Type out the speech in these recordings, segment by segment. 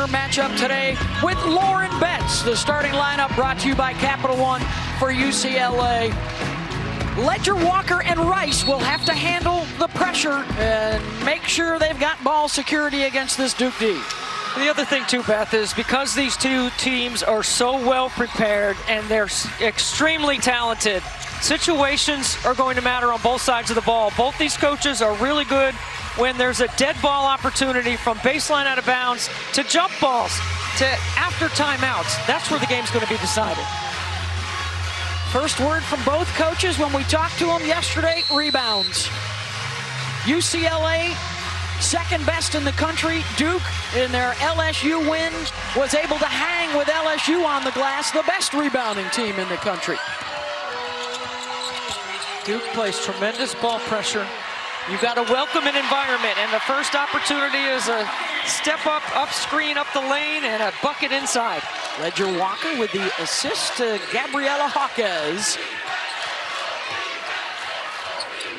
her matchup today with Lauren Betts. The starting lineup brought to you by Capital One for UCLA. Ledger, Walker, and Rice will have to handle the pressure and make sure they've got ball security against this Duke D. The other thing too, Beth, is because these two teams are so well prepared and they're extremely talented, situations are going to matter on both sides of the ball. Both these coaches are really good when there's a dead ball opportunity from baseline out of bounds to jump balls to after timeouts. That's where the game's going to be decided. First word from both coaches when we talked to them yesterday, rebounds. UCLA, second best in the country. Duke, in their LSU win, was able to hang with LSU on the glass, the best rebounding team in the country. Duke plays tremendous ball pressure. You've got a welcoming environment, and the first opportunity is a step up screen up the lane, and a bucket inside. Ledger Walker with the assist to Gabriela Jaquez.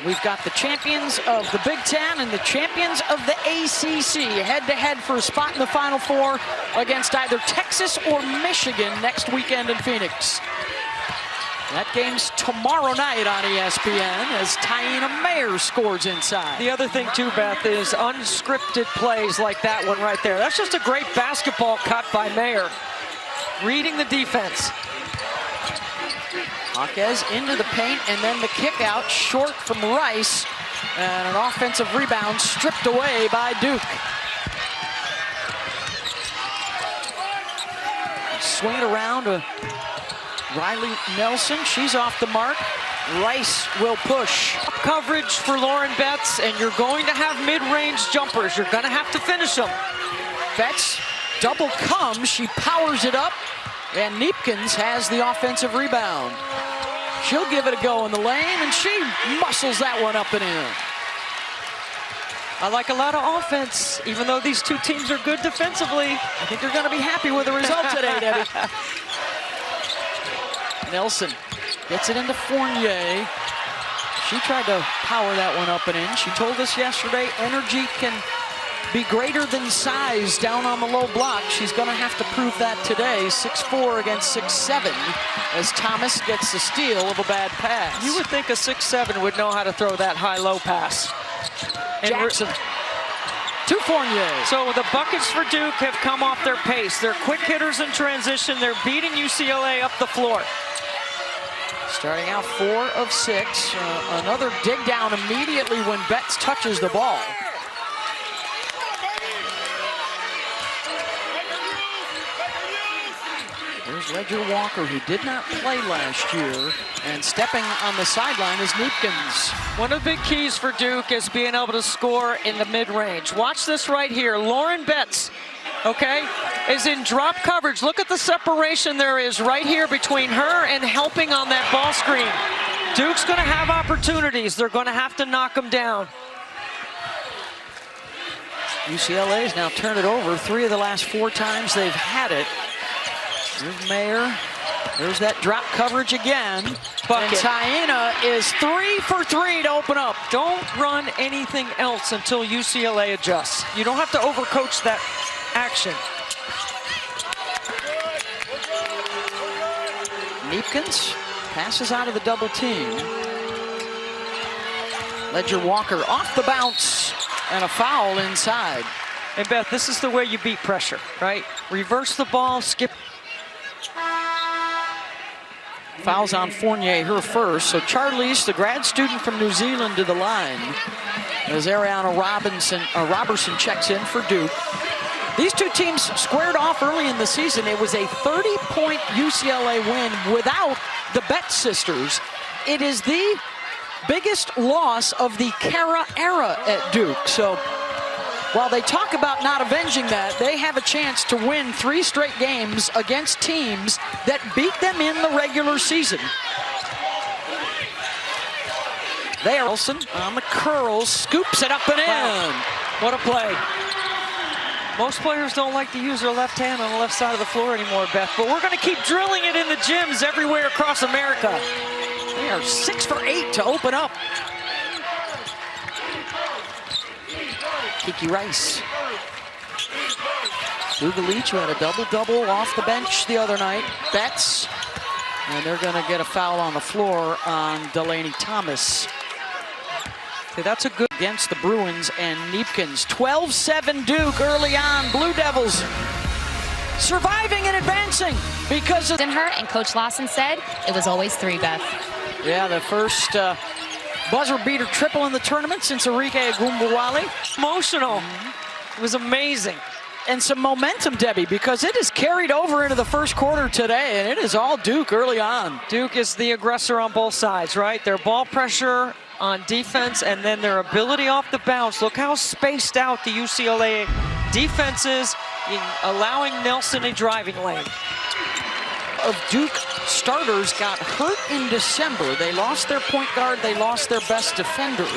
We've got the champions of the Big Ten and the champions of the ACC head-to-head for a spot in the Final Four against either Texas or Michigan next weekend in Phoenix. That game's tomorrow night on ESPN as Taina Mayer scores inside. The other thing too, Beth, is unscripted plays like that one right there. That's just a great basketball cut by Mayer. Reading the defense. Jaquez into the paint, and then the kick out short from Rice. And an offensive rebound stripped away by Duke. Swing it around to Riley Nelson. She's off the mark. Rice will push. Coverage for Lauren Betts, and you're going to have mid-range jumpers. You're going to have to finish them. Betts double comes. She powers it up, and Neepkins has the offensive rebound. She'll give it a go in the lane, and she muscles that one up and in. I like a lot of offense, even though these two teams are good defensively. I think they're going to be happy with the result today, Debbie. Nelson gets it into Fournier. She tried to power that one up and in. She told us yesterday energy can be greater than size down on the low block. She's going to have to prove that today. 6'4" against 6'7", as Thomas gets the steal of a bad pass. You would think a 6'7" would know how to throw that high-low pass. Jackson to Fournier. So the buckets for Duke have come off their pace. They're quick hitters in transition. They're beating UCLA up the floor. Starting out 4 of 6. Another dig down immediately when Betts touches the ball. There's Ledger Walker, who did not play last year, and stepping on the sideline is Neepkins. One of the big keys for Duke is being able to score in the mid-range. Watch this right here. Lauren Betts, okay, is in drop coverage. Look at the separation there is right here between her and helping on that ball screen. Duke's going to have opportunities. They're going to have to knock them down. UCLA's now turned it over 3 of the last 4 times they've had it. There's Mayer. There's that drop coverage again. Bucket. And Taina is 3 for 3 to open up. Don't run anything else until UCLA adjusts. You don't have to overcoach that action. Neepkins passes out of the double team. Ledger Walker off the bounce, and a foul inside. And Beth, this is the way you beat pressure, right? Reverse the ball, skip. Fouls on Fournier, her first. So Charlize, the grad student from New Zealand, to the line as Ariana Robertson checks in for Duke. These two teams squared off early in the season. It was a 30-point UCLA win without the Betts sisters. It is the biggest loss of the Kara era at Duke. So while they talk about not avenging that, they have a chance to win 3 straight games against teams that beat them in the regular season. They are Wilson on the curls, scoops it up and in. Wow. What a play. Most players don't like to use their left hand on the left side of the floor anymore, Beth, but we're going to keep drilling it in the gyms everywhere across America. They are 6 for 8 to open up. Kiki Rice Dugalich, who had a double-double off the bench the other night. Betts. And they're going to get a foul on the floor on Delaney Thomas. Okay, that's a good Against the Bruins and Neepkins. 12-7 Duke early on. Blue Devils surviving and advancing because of her, and Coach Lawson said it was always 3, Beth. Yeah, the first buzzer beater triple in the tournament since Enrique Agumbawale. emotional. It was amazing. And some momentum, Debbie, because it is carried over into the first quarter today, and it is all Duke early on. Duke is the aggressor on both sides, right? Their ball pressure on defense and then their ability off the bounce. Look how spaced out the UCLA defense is in allowing Nelson a driving lane. Of Duke starters got hurt in December. They lost their point guard, they lost their best defender,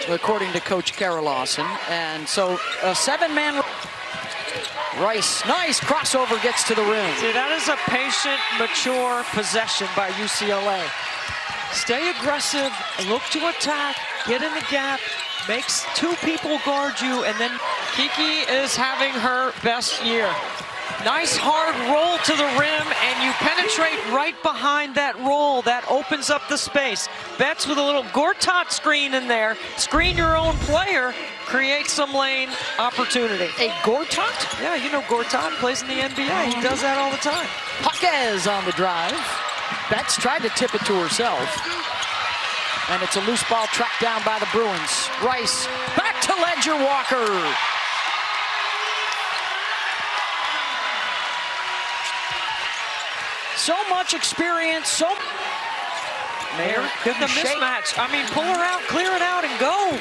according to Coach Kara Lawson. And so a 7-man. Rice, nice crossover, gets to the rim. See, that is a patient, mature possession by UCLA. Stay aggressive, look to attack, get in the gap, makes 2 people guard you, and then Kiki is having her best year. Nice hard roll to the rim, and you penetrate right behind that roll. That opens up the space. Betts with a little Gortat screen in there. Screen your own player, create some lane opportunity. A Gortat? Yeah, you know Gortat plays in the NBA. He does that all the time. Jaquez on the drive. Betts tried to tip it to herself. And it's a loose ball tracked down by the Bruins. Rice, back to Ledger Walker. So much experience, so... Mayer, get the mismatch. I mean, pull her out, clear it out, and go.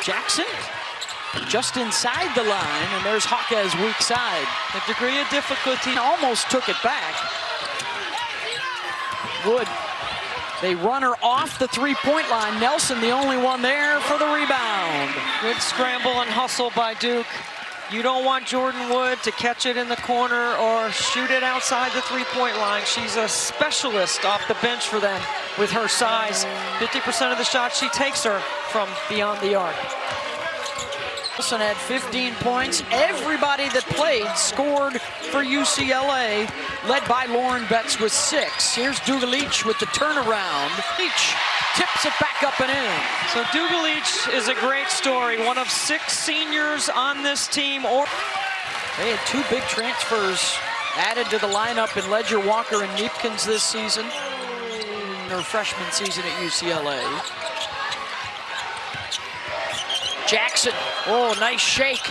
Jackson just inside the line, and there's Jaquez weak side. A degree of difficulty. Almost took it back. Wood. They run her off the 3-point line. Nelson, the only one there for the rebound. Good scramble and hustle by Duke. You don't want Jordan Wood to catch it in the corner or shoot it outside the 3-point line. She's a specialist off the bench for them with her size. 50% of the shots she takes her from beyond the arc. Wilson had 15 points. Everybody that played scored for UCLA, led by Lauren Betts with 6. Here's Dugalich with the turnaround. Each tips it back up and in. So Dugalich is a great story. One of 6 seniors on this team. They had 2 big transfers added to the lineup in Ledger Walker and Neepkins this season. Their freshman season at UCLA. Jackson, oh, nice shake.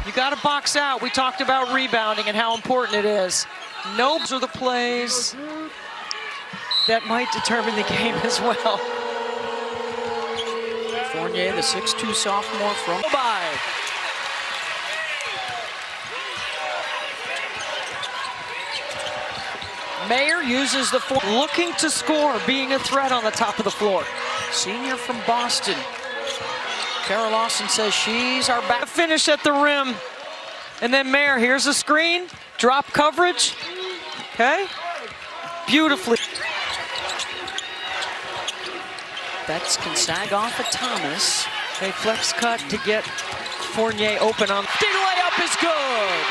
You got to box out. We talked about rebounding and how important it is. Those are the plays that might determine the game as well. Fournier, the 6'2" sophomore from by. Mayer uses the looking to score, being a threat on the top of the floor. Senior from Boston. Kara Lawson says she's our back. Finish at the rim. And then Mayer, here's a screen. Drop coverage. Okay. Beautifully. Betts can sag off at Thomas. A flex cut to get Fournier open on. The layup is good.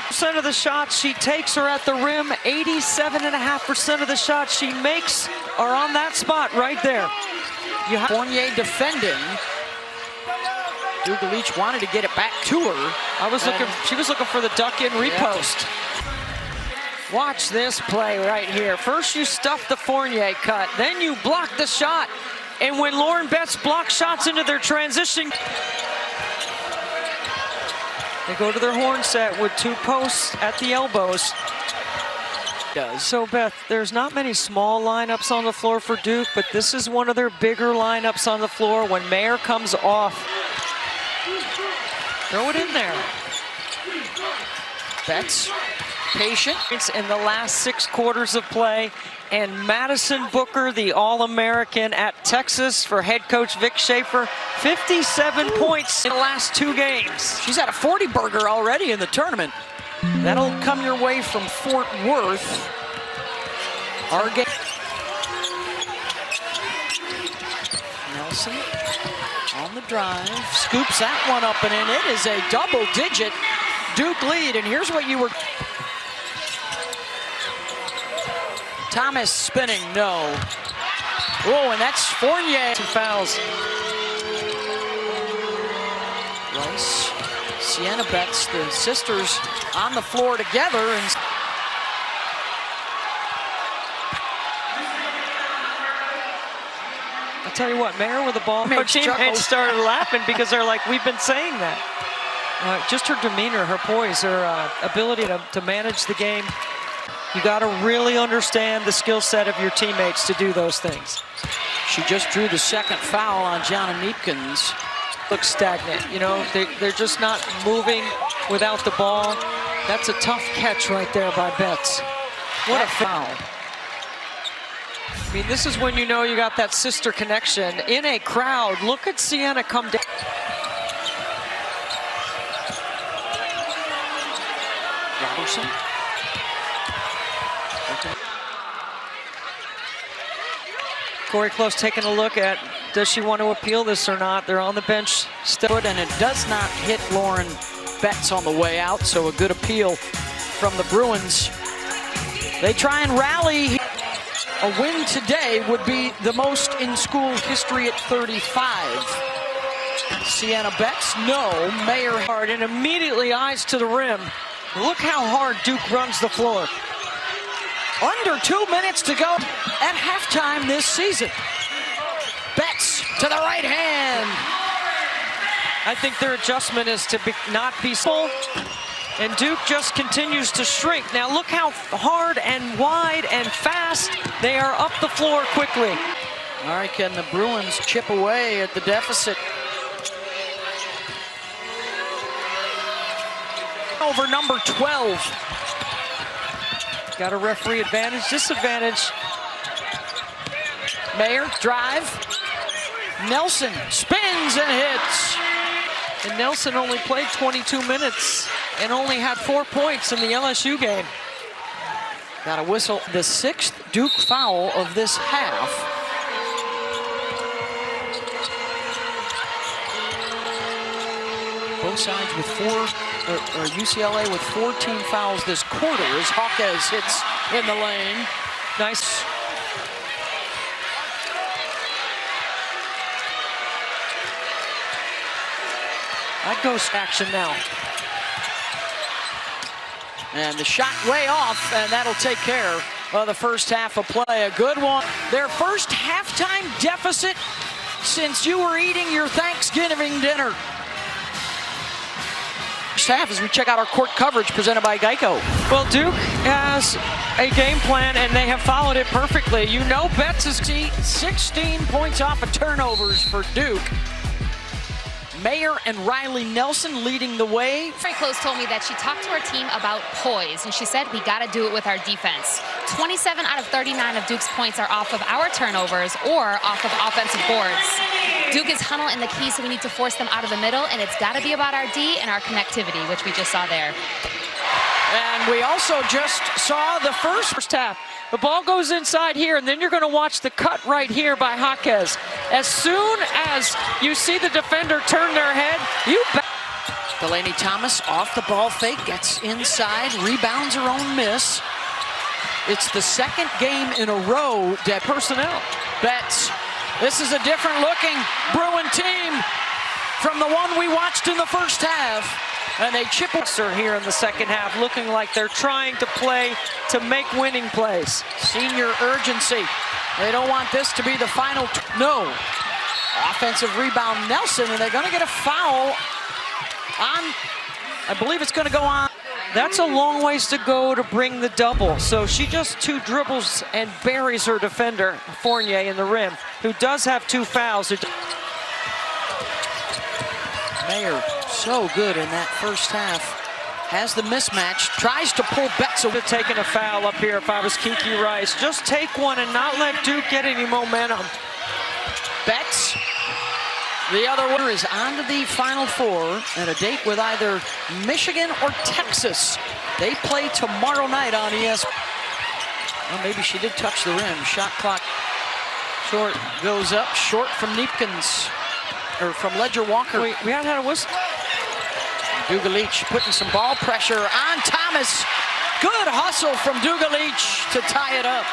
Percent of the shots she takes are at the rim. 87.5% of the shots she makes are on that spot right there. You have Fournier defending. Dugalich wanted to get it back to her. She was looking for the duck-in repost. Yeah. Watch this play right here. First you stuff the Fournier cut, then you block the shot. And when Lauren Betts blocks shots into their transition, they go to their horn set with 2 posts at the elbows. So, Beth, there's not many small lineups on the floor for Duke, but this is one of their bigger lineups on the floor. When Mayer comes off, throw it in there. Betts, patient. It's in the last 6 quarters of play. And Madison Booker, the All-American at Texas for head coach Vic Schaefer, 57 points in the last 2 games. She's had a 40-burger already in the tournament. That'll come your way from Fort Worth. Our game. Nelson on the drive, scoops that one up and in. It is a double-digit Duke lead, and here's what you were. Thomas spinning, no. Oh, and that's Fournier. 2 fouls. Rice, Sienna Betts, the sisters on the floor together. And I'll tell you what, Mayer with the ball, her Teammates teammates started laughing because they're like, we've been saying that. Just her demeanor, her poise, her ability to manage the game. You got to really understand the skill set of your teammates to do those things. She just drew the second foul on Jana Neepkins. Looks stagnant, you know, they're just not moving without the ball. That's a tough catch right there by Betts. What a foul. I mean, this is when you know you got that sister connection. In a crowd, look at Sienna come down. Robertson. Corey Close taking a look at, does she want to appeal this or not? They're on the bench still. And it does not hit Lauren Betts on the way out, so a good appeal from the Bruins. They try and rally. A win today would be the most in school history at 35. Sienna Betts, no. Mayer hard and immediately eyes to the rim. Look how hard Duke runs the floor. Under 2 minutes to go at halftime this season. Betts to the right hand. I think their adjustment is to not be full, and Duke just continues to shrink. Now look how hard and wide and fast they are up the floor quickly. All right, can the Bruins chip away at the deficit? Over number 12. Got a referee advantage, disadvantage. Mayer, drive. Nelson spins and hits. And Nelson only played 22 minutes and only had 4 points in the LSU game. Got a whistle. The 6th Duke foul of this half. Both sides with UCLA with 14 fouls this quarter as Hawkes hits in the lane. Nice. I'd go action now. And the shot way off, and that'll take care of the first half of play. A good one. Their first halftime deficit since you were eating your Thanksgiving dinner. Half as we check out our court coverage presented by Geico. Well, Duke has a game plan and they have followed it perfectly. You know, Betts is 16 points off of turnovers for Duke. Mayer and Riley Nelson leading the way. Very Close told me that she talked to her team about poise, and she said we got to do it with our defense. 27 out of 39 of Duke's points are off of our turnovers or off of offensive boards. Duke is huddle in the key, so we need to force them out of the middle, and it's got to be about our D and our connectivity, which we just saw there. And we also just saw the first half. The ball goes inside here, and then you're going to watch the cut right here by Hawkes. As soon as you see the defender turn their head, you bet. Delaney Thomas off the ball fake, gets inside, rebounds her own miss. It's the second game in a row that personnel. Betts. This is a different looking Bruin team from the one we watched in the first half. And they chip her here in the second half, looking like they're trying to play to make winning plays. Senior urgency. They don't want this to be the final. No. Offensive rebound, Nelson, and they're going to get a foul on, I believe it's going to go on. That's a long ways to go to bring the double. So she just 2 dribbles and buries her defender, Fournier, in the rim, who does have 2 fouls. Mayer, so good in that first half. Has the mismatch, tries to pull Betts away. Taking a foul up here if I was Kiki Rice. Just take one and not let Duke get any momentum. Betts, the other one, is on to the Final Four and a date with either Michigan or Texas They play tomorrow night on ESPN. Well, maybe she did touch the rim. Shot clock short goes up, short from Neepkins, or from Ledger Walker. We haven't had a whistle. Dugalich putting some ball pressure on Thomas. Good hustle from Dugalich to tie it up.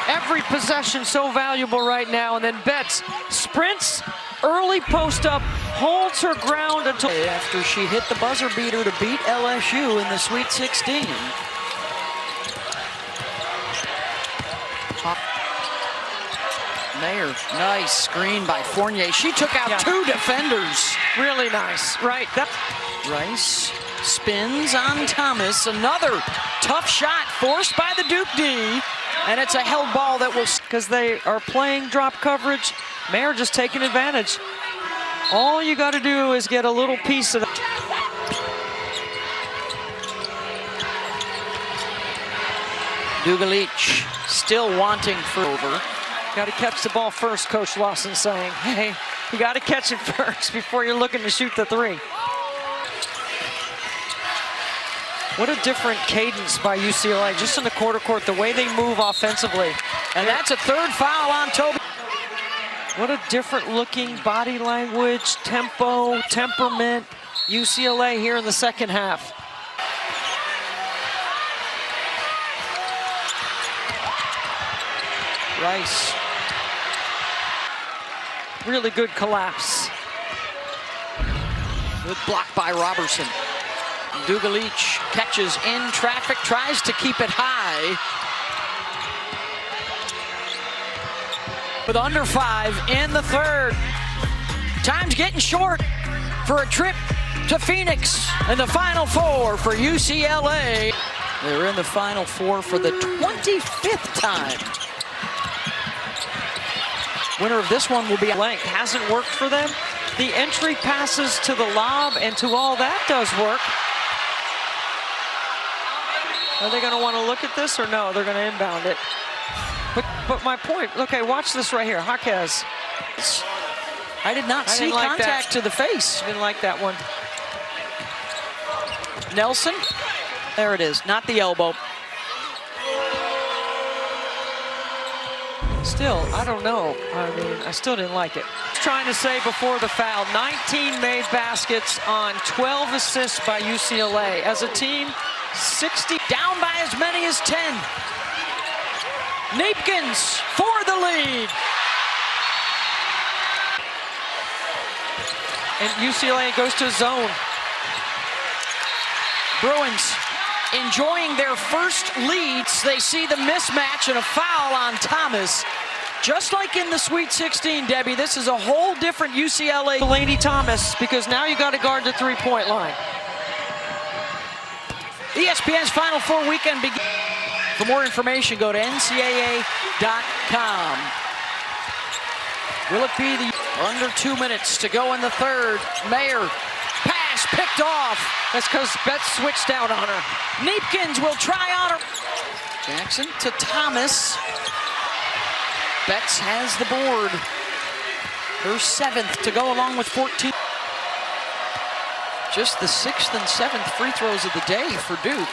Every possession so valuable right now. And then Betts sprints, early post up, holds her ground until after she hit the buzzer beater to beat LSU in the Sweet 16. Mayer, nice screen by Fournier. She took out two defenders. Really nice, right? Rice spins on Thomas. Another tough shot forced by the Duke D. And it's a held ball that will... Because they are playing drop coverage. Mayer just taking advantage. All you got to do is get a little piece of that. Dugalich still wanting for over. Got to catch the ball first, Coach Lawson saying. Hey, you got to catch it first before you're looking to shoot the three. What a different cadence by UCLA, just in the quarter court, the way they move offensively. And that's a third foul on Toby. What a different looking body language, tempo, temperament. UCLA here in the second half. Rice. Really good collapse. Good block by Robertson. Dugalich catches in traffic, tries to keep it high. With under 5 in the third. Time's getting short for a trip to Phoenix in the Final Four for UCLA. They're in the Final Four for the 25th time. Winner of this one will be length. Hasn't worked for them. The entry passes to the lob and to all that does work. Are they going to want to look at this or no? They're going to inbound it. But my point, okay, watch this right here. Jaquez. I did not see contact to the face. Didn't like that one. Nelson. There it is, not the elbow. Still, I don't know. I mean, I still didn't like it. Trying to say before the foul, 19 made baskets on 12 assists by UCLA. As a team, 60 down by as many as 10. Neepkins for the lead. And UCLA goes to zone. Bruins enjoying their first leads. They see the mismatch and a foul on Thomas. Just like in the Sweet 16, Debbie, this is a whole different UCLA. Delaney Thomas, because now you got to guard the three-point line. ESPN's Final Four weekend begins. For more information, go to NCAA.com. Will it be the under 2 minutes to go in the third? Mayer, pass picked off. That's because Betts switched out on her. Neepkins will try on her. Jackson to Thomas. Betts has the board. Her 7th to go along with 14. Just the 6th and 7th free throws of the day for Duke.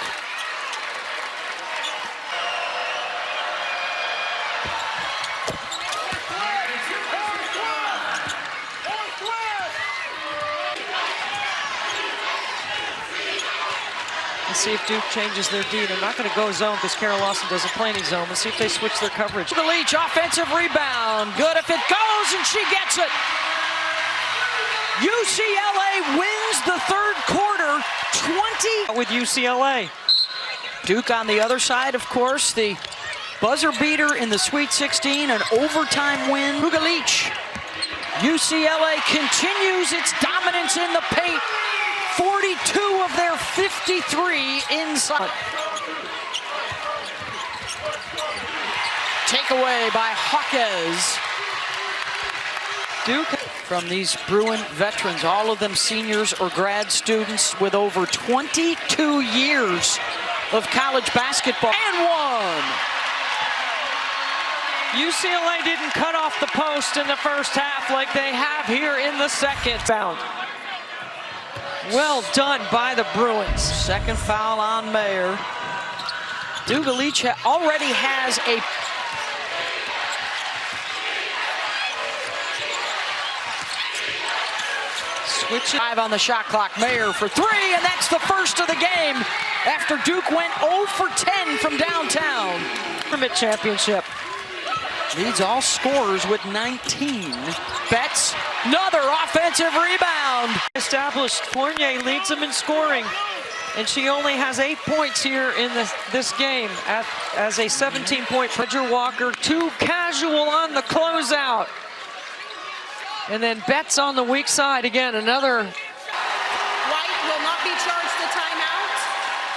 Let's see if Duke changes their D. They're not going to go zone because Kara Lawson doesn't play any zone. Let's see if they switch their coverage. Dugalich, offensive rebound. Good if it goes, and she gets it. UCLA wins the third quarter, 20. With UCLA. Duke on the other side, of course, the buzzer beater in the Sweet 16, an overtime win. Dugalich. UCLA continues its dominance in the paint. 42 of their 53 inside. Takeaway by Jaquez. Duke. From these Bruin veterans, all of them seniors or grad students with over 22 years of college basketball. And one. UCLA didn't cut off the post in the first half like they have here in the second. Found. Well done by the Bruins. Second foul on Mayer. Dugalich already has a switch. 5 on the shot clock. Mayer for 3, and that's the first of the game after Duke went 0 for 10 from downtown. Tournament championship. Leads all scorers with 19. Betts, another offensive rebound. Established. Fournier leads them in scoring, and she only has 8 points here in this game as a 17-point. Roger Walker, too casual on the closeout. And then Betts on the weak side again. Another. White will not be charged the timeout,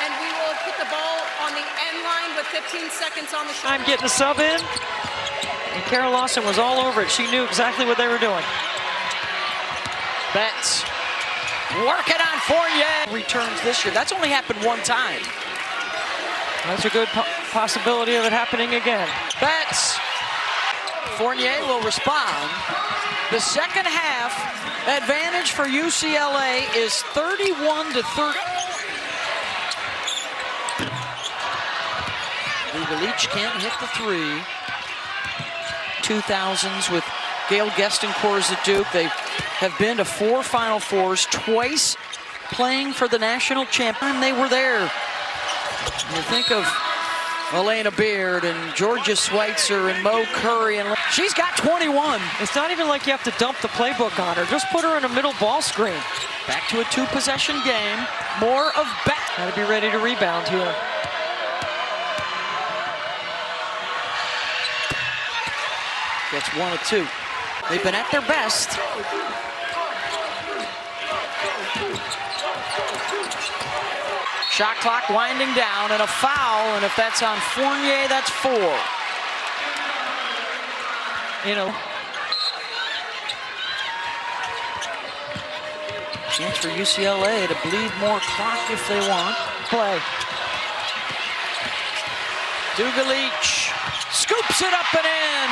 and we will put the ball on the end line with 15 seconds on the shot. I'm getting the sub in. And Carol Lawson was all over it. She knew exactly what they were doing. Betts working on Fournier. Returns this year. That's only happened one time. That's a good possibility of it happening again. Betts. Fournier will respond. The second half advantage for UCLA is 31-30. Dugalich can't hit the 3. 2000s with Gail Gestencourt at Duke. They have been to 4 Final Fours, twice playing for the national champion. They were there. You think of Elena Beard and Georgia Schweitzer and Mo Curry, and she's got 21. It's not even like you have to dump the playbook on her. Just put her in a middle ball screen. Back to a 2-possession game. More of Beck. Got to be ready to rebound here. Gets 1 of 2. They've been at their best. Shot clock winding down, and a foul, and if that's on Fournier, that's 4. You know, chance for UCLA to bleed more clock if they want. play. Dugalich scoops it up and in.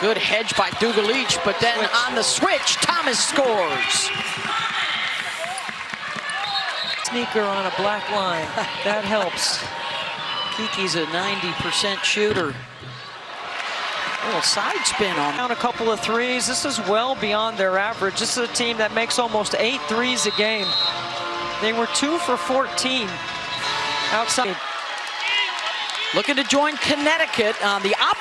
Good hedge by Dugalich, but then on the switch, Thomas scores. Sneaker on a black line. That helps. Kiki's a 90% shooter. A little side spin on him. Down a couple of threes. This is well beyond their average. This is a team that makes almost 8 threes a game. They were 2 for 14 outside. Looking to join Connecticut on the opposite.